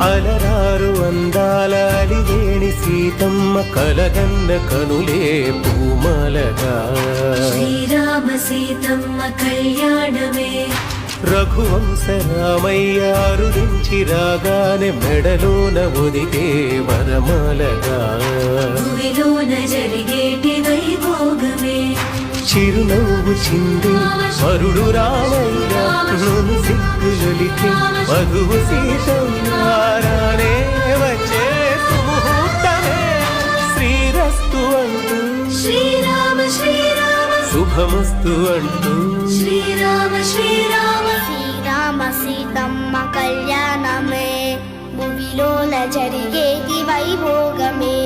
అలరారు అందాల అలివేణి సీతమ్మ కలగన్న కనులే పూమలగా శ్రీరామ సీతమ్మ కళ్యాణమే రఘువంశ రామయ్య అరుదించి రాగానే మెడలోన ఒదిగే వరమాలగా భూమిలోన జరిగేటి వైభోగమే చిరునవ్వు చింది వరుడు రామయ్య నన్ను సిగ్గులొలికి మధువు సీతమ్మారానే వచ్చే సుముహూర్తమే శ్రీరస్తు అంటూ శ్రీరామ శ్రీరామ శుభమస్తు అంటూ శ్రీరామ శ్రీరామ శ్రీరామ సీతమ్మ కళ్యాణమే భూమిలోన జరిగేటి వైభోగమే